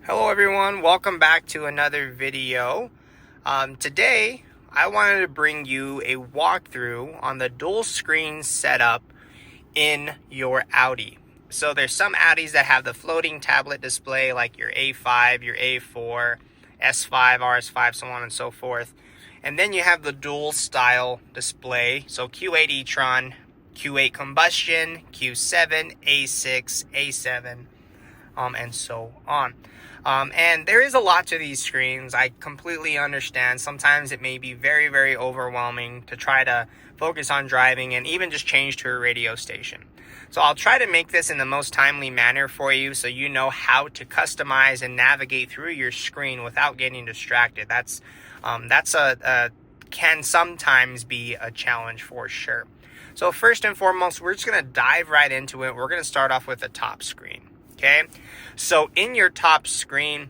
Hello everyone, welcome back to another video. Today I wanted to bring you a walkthrough on the dual screen setup in your Audi. So there's some Audis that have the floating tablet display like your A5, your A4, S5, RS5, so on and so forth. And then you have the dual style display, so Q8 e-tron, Q8 combustion, Q7, A6, A7, and so on. And there is a lot to these screens. I completely understand. Sometimes it may be very, very overwhelming to try to focus on driving and even just change to a radio station. So I'll try to make this in the most timely manner for you so you know how to customize and navigate through your screen without getting distracted. That's can sometimes be a challenge for sure. So first and foremost, we're just going to dive right into it. We're going to start off with the top screen. Okay, so in your top screen,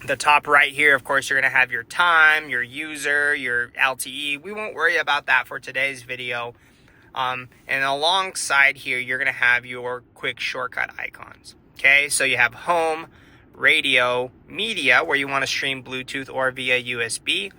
the top right here, of course, you're going to have your time, your user, your LTE. We won't worry about that for today's video. And alongside here, you're going to have your quick shortcut icons. Okay, so you have home, radio, media, where you want to stream Bluetooth or via USB.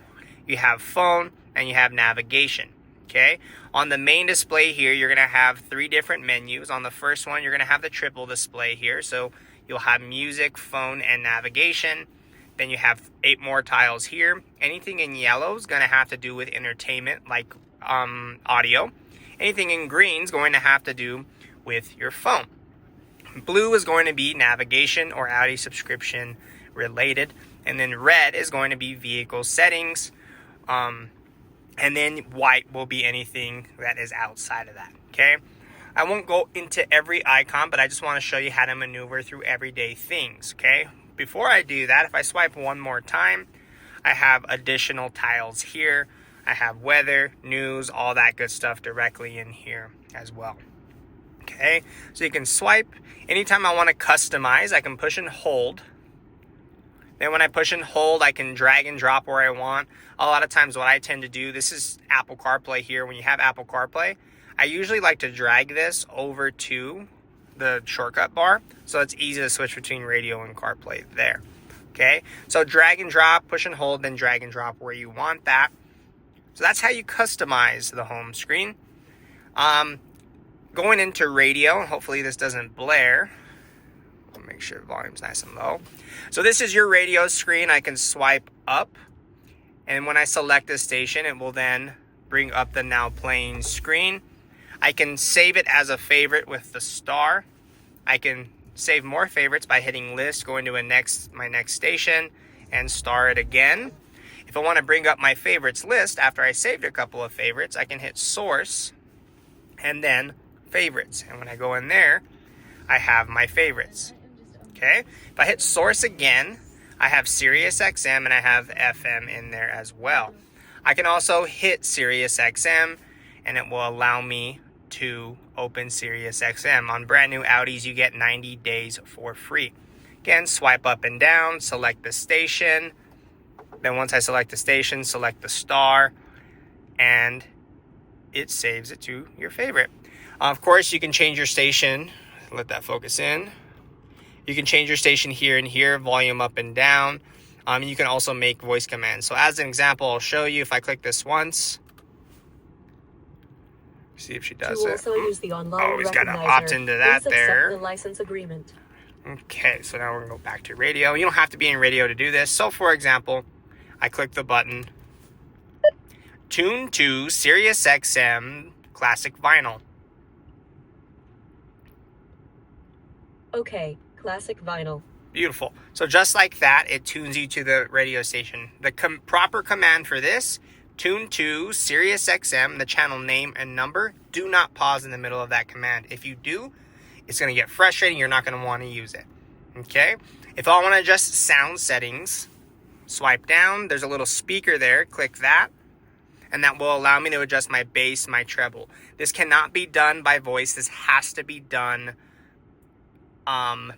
You have phone, and you have navigation. Okay, on the main display here, you're going to have 3 different menus. On the first one, you're going to have the triple display here. So you'll have music, phone, and navigation. Then you have 8 more tiles here. Anything in yellow is going to have to do with entertainment, like audio. Anything in green is going to have to do with your phone. Blue is going to be navigation or Audi subscription related. And then red is going to be vehicle settings. And then white will be anything that is outside of that, okay? I won't go into every icon, but I just want to show you how to maneuver through everyday things, okay? Before I do that, if I swipe one more time, I have additional tiles here. I have weather, news, all that good stuff directly in here as well, okay? So you can swipe. Anytime I want to customize, I can push and hold. Then when I push and hold, I can drag and drop where I want. A lot of times what I tend to do, this is Apple CarPlay here. When you have Apple CarPlay, I usually like to drag this over to the shortcut bar so it's easy to switch between radio and CarPlay there. Okay, so drag and drop, push and hold, then drag and drop where you want that. So that's how you customize the home screen. Going into radio, hopefully this doesn't blare. I'll make sure the volume's nice and low. So this is your radio screen. I can swipe up, and when I select a station, it will then bring up the now playing screen. I can save it as a favorite with the star. I can save more favorites by hitting list, going to my next station, and star it again. If I want to bring up my favorites list after I saved a couple of favorites, I can hit source and then favorites. And when I go in there, I have my favorites. Okay, if I hit source again, I have Sirius XM and I have FM in there as well. I can also hit Sirius XM and it will allow me to open Sirius XM. On brand new Audis, you get 90 days for free. Again, swipe up and down, select the station. Then once I select the station, select the star, and it saves it to your favorite. Of course, you can change your station. Let that focus in. You can change your station here and here, volume up and down. You can also make voice commands. So as an example, I'll show you if I click this once. See if she does it. Also use the online he's got to opt into that there. The license agreement. Okay, so now we're going to go back to radio. You don't have to be in radio to do this. So for example, I click the button. Tune to Sirius XM Classic Vinyl. Okay, classic vinyl. Beautiful. So just like that, it tunes you to the radio station. The proper command for this, tune to Sirius XM, the channel name and number. Do not pause in the middle of that command. If you do, it's going to get frustrating. You're not going to want to use it. Okay? If I want to adjust sound settings, swipe down. There's a little speaker there. Click that. And that will allow me to adjust my bass, my treble. This cannot be done by voice. This has to be done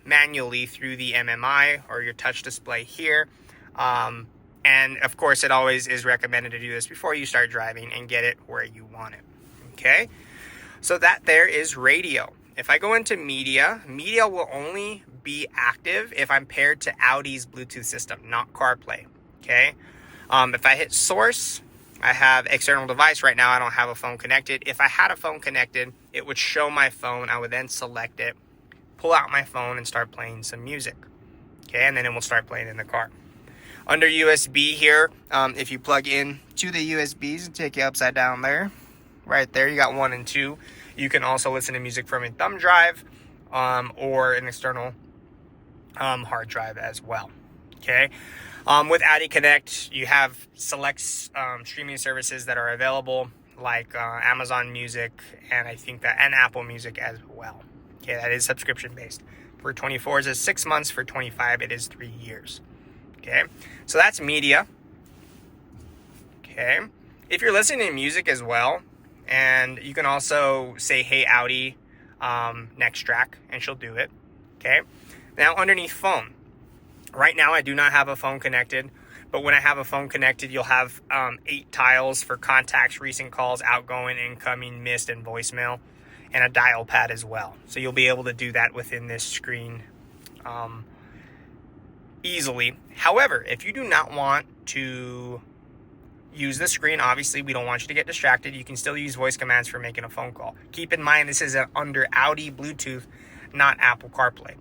manually through the MMI or your touch display here. And of course, it always is recommended to do this before you start driving and get it where you want it. Okay, so that there is radio. if I go into media, media will only be active if I'm paired to Audi's Bluetooth system, not CarPlay. Okay. If I hit source, I have external device. Right now, I don't have a phone connected. If I had a phone connected, it would show my phone. I would then select it, pull out my phone, and start playing some music. Okay, and then it will start playing in the car. Under USB here, if you plug in to the USBs and take you upside down there, right there, you got 1 and 2. You can also listen to music from a thumb drive or an external hard drive as well. Okay. With Audi Connect, you have select streaming services that are available, like Amazon Music, and I think that, and Apple Music as well. Okay, that is subscription based. For 24s, it's 6 months. For 25, it is 3 years. Okay, so that's media. Okay, if you're listening to music as well, and you can also say, "Hey Audi, next track," and she'll do it. Okay, now underneath phone. Right now, I do not have a phone connected, but when I have a phone connected, you'll have 8 tiles for contacts, recent calls, outgoing, incoming, missed, and voicemail, and a dial pad as well. So you'll be able to do that within this screen easily. However, if you do not want to use the screen, obviously we don't want you to get distracted. You can still use voice commands for making a phone call. Keep in mind, this is under Audi Bluetooth, not Apple CarPlay.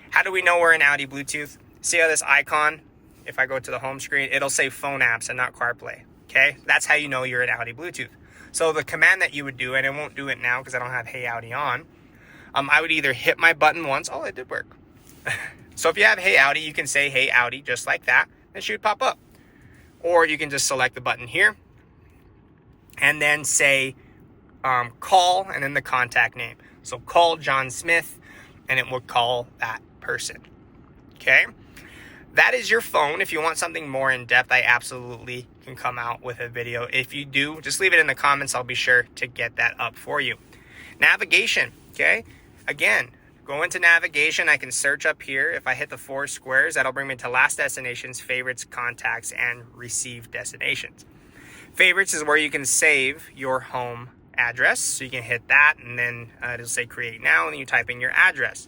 How do we know we're in Audi Bluetooth? See how this icon, if I go to the home screen, it'll say phone apps and not CarPlay. Okay, that's how you know you're in Audi Bluetooth. So the command that you would do, and it won't do it now because I don't have Hey Audi on, I would either hit my button once. Oh, it did work. So if you have Hey Audi, you can say Hey Audi just like that, and she would pop up. Or you can just select the button here and then say call and then the contact name. So call John Smith, and it will call that person. Okay, that is your phone. If you want something more in depth, I absolutely can come out with a video. If you do, just leave it in the comments. I'll be sure to get that up for you. Navigation. Okay, again, go into navigation. I can search up here. If I hit the 4 squares, that'll bring me to last destinations, favorites, contacts, and received destinations. Favorites is where you can save your home address. So you can hit that, and then it'll say create now, and then you type in your address.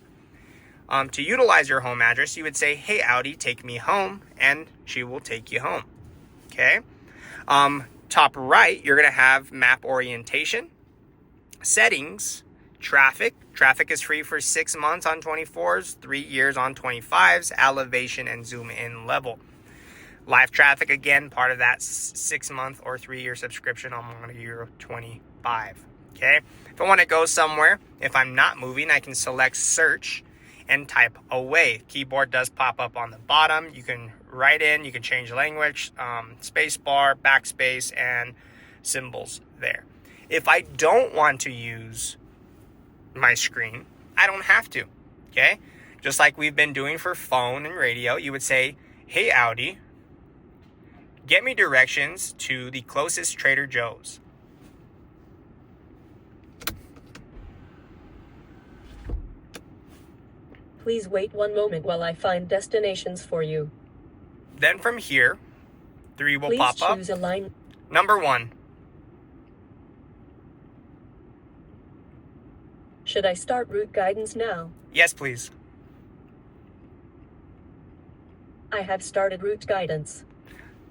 To utilize your home address, you would say, "Hey Audi, take me home," and she will take you home. Okay. Top right, you're going to have map orientation, settings, traffic. Traffic is free for 6 months on 24s, 3 years on 25s, elevation and zoom in level. Live traffic, again, part of that 6 month or 3 year subscription on model year 25. Okay. If I want to go somewhere, if I'm not moving, I can select search and type away. Keyboard does pop up on the bottom. You can write in, you can change language, space bar, backspace, and symbols there. If I don't want to use my screen, I don't have to. Okay, just like we've been doing for phone and radio, you would say, "Hey Audi, get me directions to the closest Trader Joe's." Please wait 1 moment while I find destinations for you. Then from here, 3 will Please pop up. choose a line. Number 1. Should I start route guidance now? Yes, please. I have started route guidance.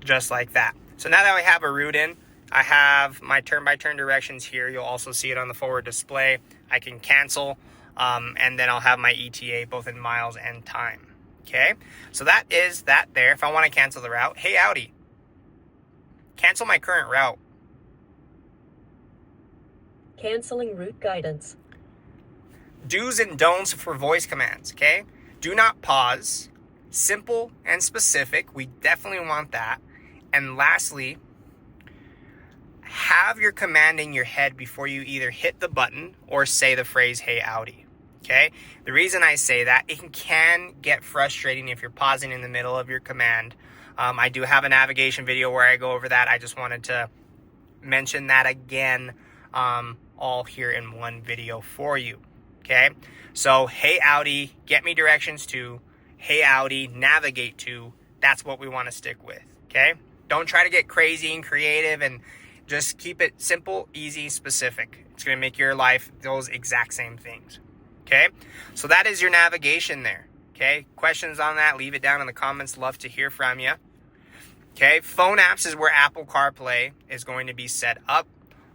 Just like that. So now that I have a route in, I have my turn-by-turn directions here. You'll also see it on the forward display. I can cancel, and then I'll have my ETA both in miles and time. Okay, so that is that there. If I want to cancel the route, "Hey Audi, cancel my current route." Canceling route guidance. Do's and don'ts for voice commands. Okay, do not pause. Simple and specific. We definitely want that. And lastly, have your command in your head before you either hit the button or say the phrase, "Hey Audi." Okay, the reason I say that, it can get frustrating if you're pausing in the middle of your command. I do have a navigation video where I go over that. I just wanted to mention that again, all here in one video for you. Okay, so "Hey Audi, get me directions to," "Hey Audi, navigate to," that's what we want to stick with. Okay, don't try to get crazy and creative, and just keep it simple, easy, specific. It's going to make your life those exact same things. Okay, so that is your navigation there. Okay, questions on that, leave it down in the comments. Love to hear from you. Okay, phone apps is where Apple CarPlay is going to be set up.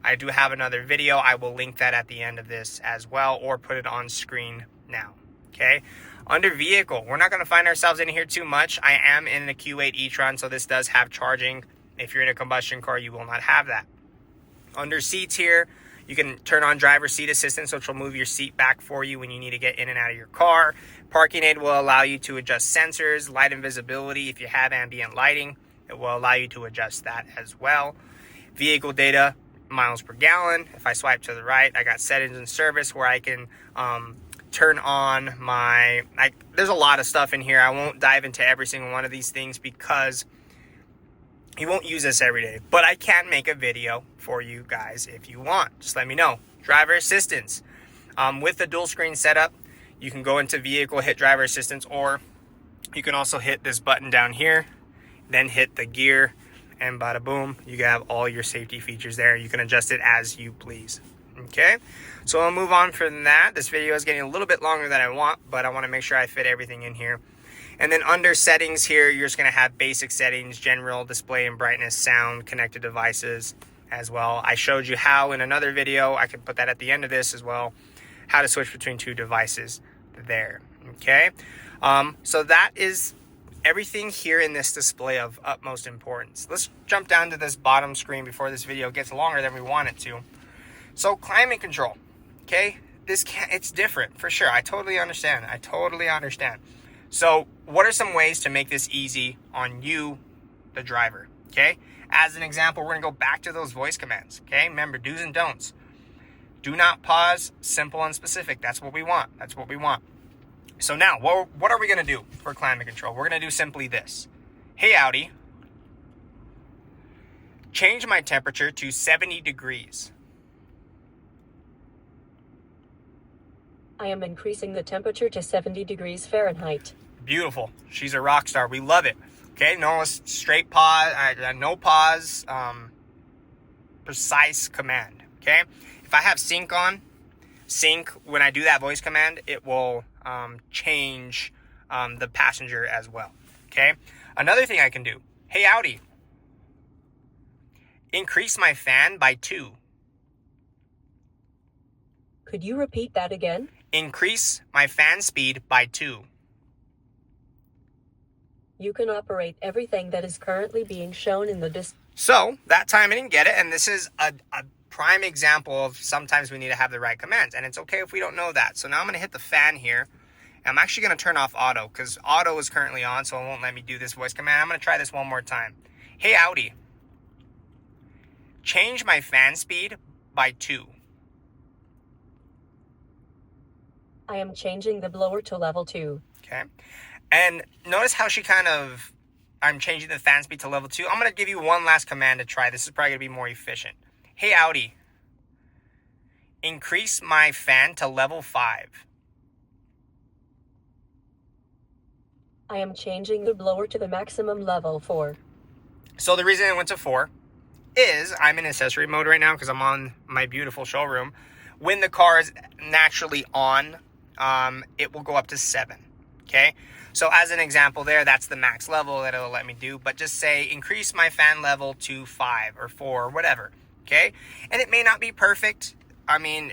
I do have another video. I will link that at the end of this as well, or put it on screen now. Okay, under vehicle, we're not going to find ourselves in here too much. I am in a Q8 e-tron, so this does have charging. If you're in a combustion car, you will not have that. Under seats here, you can turn on driver seat assistance, which will move your seat back for you when you need to get in and out of your car. Parking aid will allow you to adjust sensors, light and visibility. If you have ambient lighting, it will allow you to adjust that as well. Vehicle data, miles per gallon. If I swipe to the right, I got settings and service where I can turn on my... there's a lot of stuff in here. I won't dive into every single one of these things because you won't use this every day, but I can make a video for you guys if you want. Just let me know. Driver assistance. With the dual screen setup, you can go into vehicle, hit driver assistance, or you can also hit this button down here, then hit the gear, and bada boom, you have all your safety features there. You can adjust it as you please. Okay, so I'll move on from that. This video is getting a little bit longer than I want, but I want to make sure I fit everything in here. And then under settings here, you're just going to have basic settings, general, display and brightness, sound, connected devices as well. I showed you how in another video. I can put that at the end of this as well, how to switch between two devices there. Okay, so that is everything here in this display of utmost importance. Let's jump down to this bottom screen before this video gets longer than we want it to. So climate control, okay, it's different for sure. I totally understand. So what are some ways to make this easy on you, the driver? Okay, as an example, we're gonna go back to those voice commands. Okay, remember, do's and don'ts. Do not pause, simple and specific. That's what we want. So now, what are we gonna do for climate control? We're gonna do simply this. Hey Audi, change my temperature to 70 degrees. I am increasing the temperature to 70 degrees Fahrenheit. Beautiful. She's a rock star. We love it. Okay, no straight pause, no pause, precise command. Okay, if I have sync on, when I do that voice command, it will change the passenger as well. Okay, another thing I can do. Hey Audi, increase my fan by 2. Could you repeat that again? Increase my fan speed by 2. You can operate everything that is currently being shown in the display. So that time I didn't get it, and this is a prime example of sometimes we need to have the right commands, and it's okay if we don't know that. So now I'm going to hit the fan here. I'm actually going to turn off auto because auto is currently on, so it won't let me do this voice command. I'm going to try this one more time. Hey Audi, change my fan speed by 2. I am changing the blower to level 2. Okay. And notice how I'm changing the fan speed to level 2. I'm going to give you one last command to try. This is probably going to be more efficient. Hey Audi, increase my fan to level 5. I am changing the blower to the maximum level 4. So the reason I went to 4 is I'm in accessory mode right now because I'm on my beautiful showroom. When the car is naturally on, it will go up to 7. Okay, so as an example there, that's the max level that it'll let me do. But just say increase my fan level to 5 or 4 or whatever. Okay, and it may not be perfect. I mean,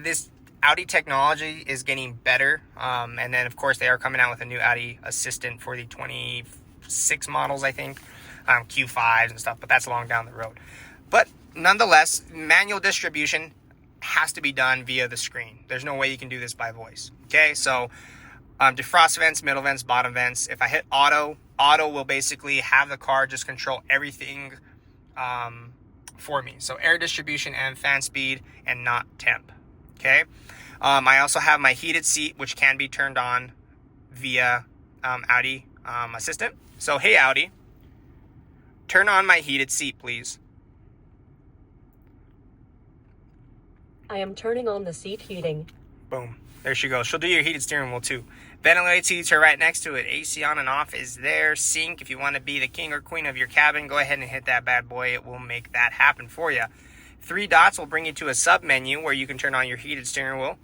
this Audi technology is getting better. And then of course they are coming out with a new Audi Assistant for the 26 models, I think, Q5s and stuff. But that's long down the road. But nonetheless, manual distribution has to be done via the screen. There's no way you can do this by voice. Okay, so defrost vents, middle vents, bottom vents. If I hit auto will basically have the car just control everything for me. So air distribution and fan speed and not temp. Okay, I also have my heated seat, which can be turned on via Audi Assistant. So hey Audi, turn on my heated seat, please. I am turning on the seat heating. Boom. There she goes. She'll do your heated steering wheel too. Ventilated seats are right next to it. AC on and off is there. Sync, if you want to be the king or queen of your cabin, go ahead and hit that bad boy. It will make that happen for you. 3 dots will bring you to a sub menu where you can turn on your heated steering wheel.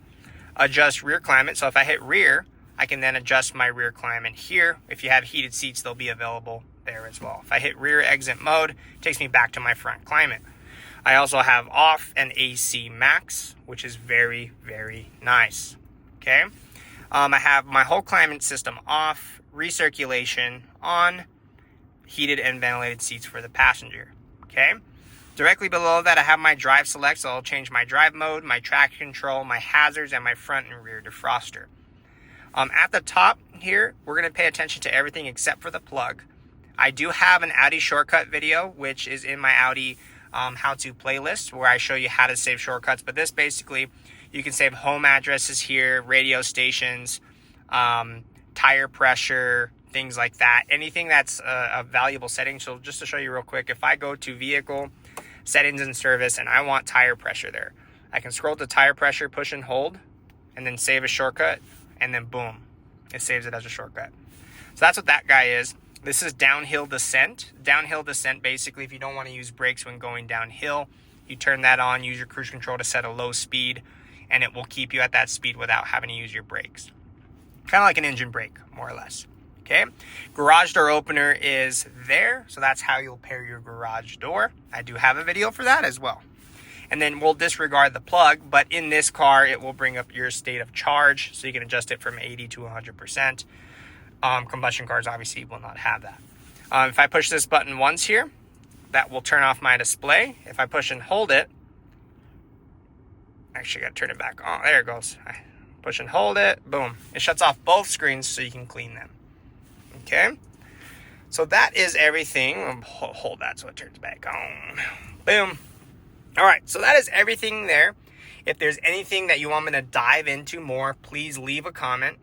adjust rear climate. So if I hit rear, I can then adjust my rear climate here. If you have heated seats, they'll be available there as well. If I hit rear exit mode, it takes me back to my front climate. I also have off and AC max, which is very, very nice. Okay. I have my whole climate system off, recirculation on, heated and ventilated seats for the passenger. Okay. Directly below that, I have my drive select, so I'll change my drive mode, my traction control, my hazards, and my front and rear defroster. At the top here, we're going to pay attention to everything except for the plug. I do have an Audi shortcut video, which is in my Audi how-to playlist, where I show you how to save shortcuts. But this basically, you can save home addresses here, radio stations, tire pressure, things like that. Anything that's a valuable setting. So just to show you real quick, if I go to vehicle, settings and service, and I want tire pressure there, I can scroll to tire pressure, push and hold, and then save a shortcut, and then boom, it saves it as a shortcut. So that's what that guy is. This is downhill descent. Downhill descent, basically, if you don't want to use brakes when going downhill, you turn that on, use your cruise control to set a low speed, and it will keep you at that speed without having to use your brakes. Kind of like an engine brake, more or less. Okay, garage door opener is there, so that's how you'll pair your garage door. I do have a video for that as well. And then we'll disregard the plug, but in this car, it will bring up your state of charge, so you can adjust it from 80 to 100%. Combustion cars obviously will not have that. If I push this button once here, that will turn off my display. If I push and hold it, actually got to turn it back on. There it goes. I push and hold it, boom. It shuts off both screens so you can clean them. Okay, so that is everything. Hold that so it turns back on. Boom. All right, so that is everything there. If there's anything that you want me to dive into more, please leave a comment.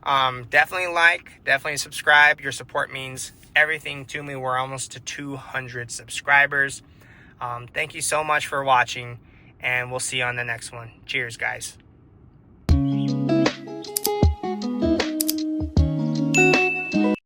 Definitely like, definitely subscribe. Your support means everything to me. We're almost to 200 subscribers. Thank you so much for watching, and we'll see you on the next one. Cheers, guys.